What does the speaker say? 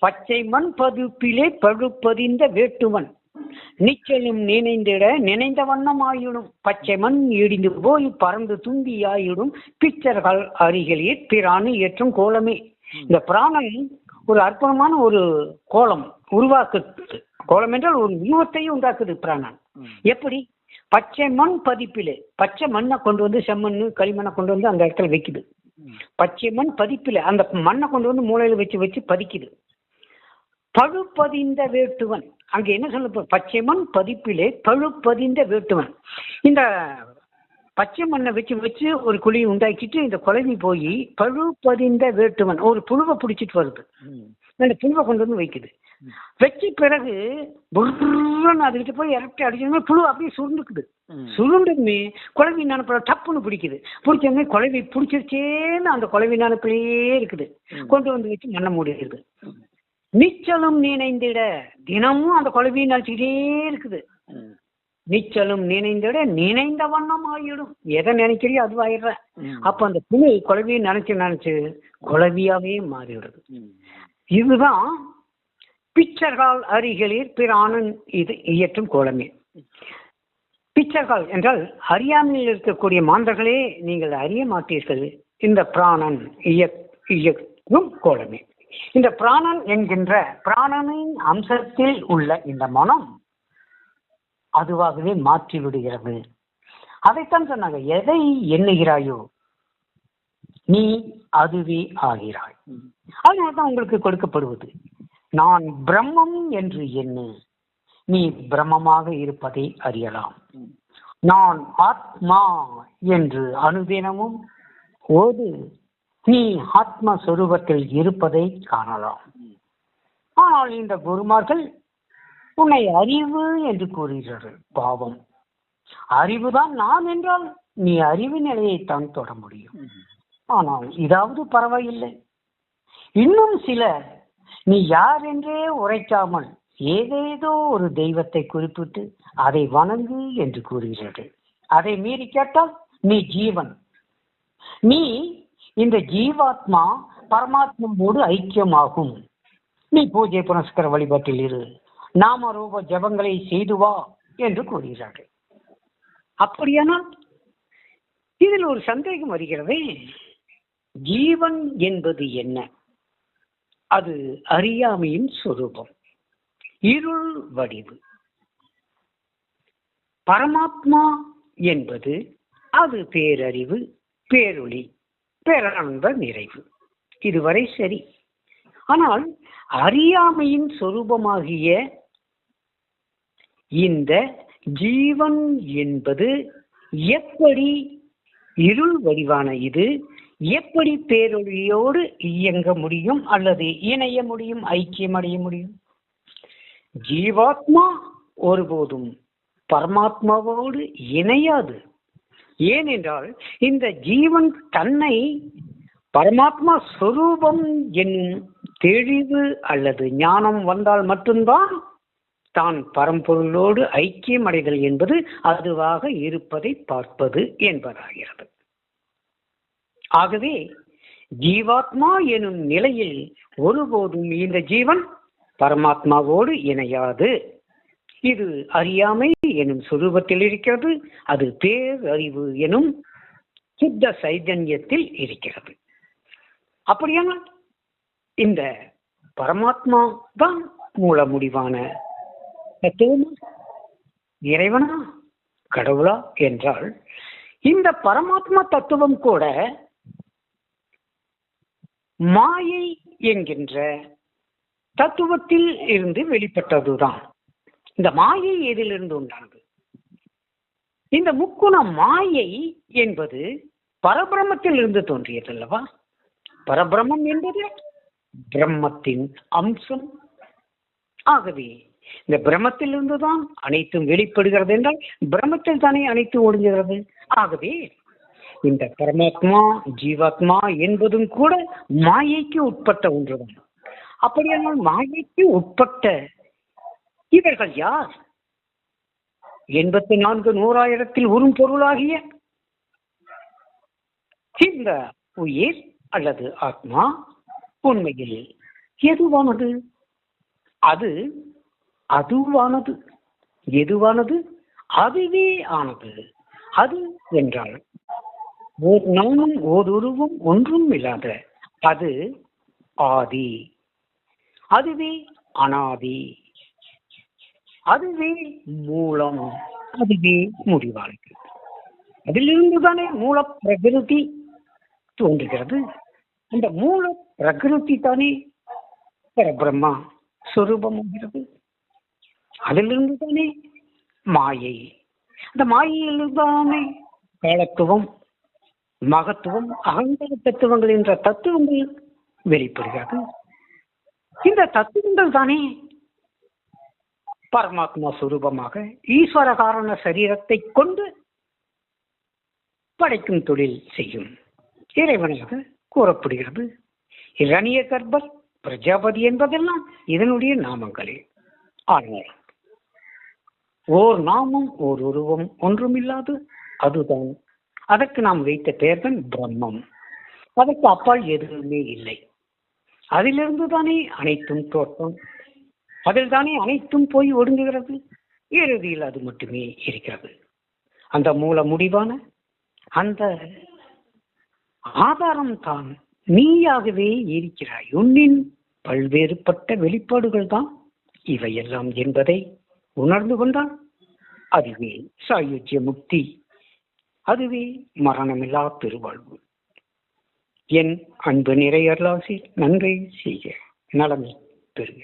பச்சை மண் பதுப்பிலே பழுப்பதிந்த வேட்டுவன் நிச்சலும் நினைந்திட நினைந்த வண்ணம் ஆயிடும். பச்சை மண் இடிந்து போய் பறந்து தும்பி ஆயிடும். பிச்சர்கள் அருகிலே பிராணி ஏற்றும் கோலமே. இந்த பிராணன் ஒரு அற்புதமான ஒரு கோலம் உருவாக்குது. கோலம் என்றால் ஒரு உருவத்தையும் உண்டாக்குது பிராணன். எப்படி? பச்சை மண் பதிப்பிலே பச்சை மண்ணை கொண்டு வந்து செம்மண்ணு களிமண்ணை கொண்டு வந்து அந்த இடத்துல வைக்குது. பச்சை மண் பதிப்பிலே அந்த மண்ணை கொண்டு வந்து மூளையில வச்சு வச்சு பதிக்குது. பழுப்பதிந்த வேட்டுவன் அங்க என்ன சொல்ல? பச்சை மண் பதிப்பிலே பழுப்பதிந்த வேட்டுவன். இந்த பச்சை மண்ணை வச்சு வச்சு ஒரு குழியை உண்டாக்கிட்டு இந்த குழவி போய் பழுப்பதிந்த வேட்டுவன் ஒரு புழுவை பிடிச்சிட்டு வருது. அந்த புழுவை கொண்டு வந்து வைக்குது. வச்ச பிறகு அதுக்கிட்ட போய் இறக்கி அடிச்சோம்னா புழு அப்படியே சுருண்டுக்குது. சுருண்டுமே குழவி நினைப்ப டப்புன்னு பிடிக்குது. பிடிச்சோடனே குழவி பிடிச்சிருச்சேன்னு அந்த குழவி நினைப்பிலேயே இருக்குது. கொண்டு வந்து வச்சு மண்ணை மூடிடுது. நிச்சலும் நினைந்திட தினமும் அந்த குழவியை நினைச்சுக்கிட்டே இருக்குது. நிச்சலும் நினைந்திட நினைந்த வண்ணம் ஆயிடும். எதை நினைக்கிறியோ அது ஆயிடுற. அப்ப அந்த புழு குழவியை நினைச்சு நினைச்சு குழவியாவே மாறிவிடுது. இதுதான் பிச்சர்கள் அருகிலில் பிராணன் இது இயற்றும் கோலமே. பிச்சர்கள் என்றால் அறியாமையில் இருக்கக்கூடிய மாந்தர்களே, நீங்கள் அறிய மாட்டீர்கள் இந்த பிராணன் இயக்கும் கோலமே. இந்த பிராணன் என்கின்ற பிராணனின் அம்சத்தில் உள்ள இந்த மனம் அதுவாகவே மாற்றி விடுகிறது. அதைத்தான் சொன்னாங்க, எதை எண்ணுகிறாயோ நீ அதுவே ஆகிறாய். அதனால்தான் உங்களுக்கு கொடுக்கப்படுவது நான் பிரம்மம் என்று எண்ணு, நீ பிரம்மமாக இருப்பதை அறியலாம். நான் ஆத்மா என்று அனுதினமும் ஓது, நீ ஆத்மஸ்வரூபத்தில் இருப்பதை காணலாம். ஆனால் இந்த குருமார்கள் உன்னை அறிவு என்று கூறுகிறார்கள். பாவம், அறிவுதான் நான் என்றால் நீ அறிவு நிலையைத்தான் தொட முடியும். ஆனால் இதாவது பரவாயில்லை. இன்னும் சிலர் நீ யார் என்றே உரைக்காமல் ஏதேதோ ஒரு தெய்வத்தை குறிப்பிட்டு அதை வணங்கு என்று கூறுகிறார்கள். அதை மீறி கேட்டால் நீ ஜீவன், நீ இந்த ஜீவாத்மா பரமாத்மாவோடு ஐக்கியமாகும். நீ பூஜை புனஸ்கர வழிபாட்டில் இரு, நாம ரூப ஜபங்களை செய்து வா என்று கூறுகிறார்கள். அப்படியானால் இதில் ஒரு சந்தேகம் வருகிறதே, ஜீவன் என்பது என்ன? அது அறியாமையின் சொரூபம், இருள் வடிவு. பரமாத்மா என்பது அது பேரறிவு, பேரொளி, பேரானந்த நிறைவு. இதுவரை சரி. ஆனால் அறியாமையின் சொரூபமாகிய இந்த ஜீவன் என்பது எப்படி இருள் வடிவான இது எப்படி பேரொழியோடு இயங்க முடியும் அல்லது இணைய முடியும், ஐக்கியம் அடைய முடியும்? ஜீவாத்மா ஒருபோதும் பரமாத்மாவோடு இணையாது. ஏனென்றால் இந்த ஜீவன் தன்னை பரமாத்மா ஸ்வரூபம் என்னும் தெளிவு அல்லது ஞானம் வந்தால் மட்டும்தான் தான் பரம்பொருளோடு ஐக்கியம் அடைதல் என்பது அதுவாக இருப்பதை பார்ப்பது என்பதாகிறது. ஆகவே ஜீவாத்மா எனும் நிலையில் ஒருபோதும் இந்த ஜீவன் பரமாத்மாவோடு இணையாது. இது அறியாமை எனும் சுரூபத்தில் இருக்கிறது. அது பேரறிவு எனும் சுத்த சைதன்யத்தில் இருக்கிறது. அப்படியானால் இந்த பரமாத்மா தான் மூல முடிவான தத்துவமா, இறைவனா, கடவுளா என்றால் இந்த பரமாத்மா தத்துவம் கூட மாயை என்கின்ற தத்துவத்தில் இருந்து வெளிப்பட்டதுதான். இந்த மாயை எதிலிருந்து உண்டானது? இந்த முக்குண மாயை என்பது பரபிரம்மத்தில் இருந்து தோன்றியது அல்லவா? பரபிரம்மம் என்பது பிரம்மத்தின் அம்சம். ஆகவே இந்த பிரம்மத்தில் இருந்துதான் அனைத்தும் வெளிப்படுகிறது என்றால் பிரம்மத்தில் தானே அனைத்தும் ஒடுங்குகிறது. ஆகவே இந்த பரமாத்மா ஜீவாத்மா என்பதும் கூட மாயைக்கு உட்பட்ட ஒன்றுதான். அப்படியானால் மாயைக்கு உட்பட்ட இவர்கள் யார்? 84 நூறாயிரத்தில் உறும் பொருளாகிய இந்த உயிர் அல்லது ஆத்மா உண்மையில் எதுவானது? அது அதுவானது. எதுவானது? அதுவே ஆனது. அது என்றால் ஓர் நானும் ஓருருவும் ஒன்றும் இல்லாத அது ஆதி. அதுவே அனாதி. அதுவே மூலம். அதுவே முடிவானது. அதிலிருந்துதானே மூல பிரகிருதி தோன்றுகிறது. அந்த மூல பிரகிருதி தானே பரபிரம்மா சொரூபமாகிறது. அதிலிருந்து தானே மாயை. அந்த மாயையில்தானே காலத்துவம், மகத்துவம், அகங்கார தத்துவங்கள் என்ற தத்துவங்கள் வெளிப்படுகிறது. இந்த தத்துவங்கள் தானே பரமாத்மா சுரூபமாக ஈஸ்வர காரண சரீரத்தை கொண்டு படைக்கும் தொழில் செய்யும் இறைவனாக கூறப்படுகிறது. இரணிய கர்ப்பர், பிரஜாபதி என்பதெல்லாம் இதனுடைய நாமங்களே. ஆனால் ஓர் நாமம் ஓர் உருவம் ஒன்றுமில்லாது அதுதான். அதற்கு நாம் வைத்த பெயர் தான் பிரம்மம். அதற்கு அப்பால் எதுவுமே இல்லை. அதிலிருந்து தானே அனைத்தும் தோற்றம். அதில் தானே அனைத்தும் போய் ஒடுங்குகிறது. இறுதியில் அது மட்டுமே இருக்கிறது. அந்த மூல முடிவான அந்த ஆதாரம் தான் நீயாகவே இருக்கிறாய். உன்னின் பல்வேறுபட்ட வெளிப்பாடுகள் தான் இவையெல்லாம் என்பதை உணர்ந்து கொண்டால் அதுவே சாயுஜ்ய முக்தி. அதுவே மரணமில்லா பெருவாழ்வு. என் அன்பு நிறையர்லாசி நன்றை செய்க, நலம் பெறுக.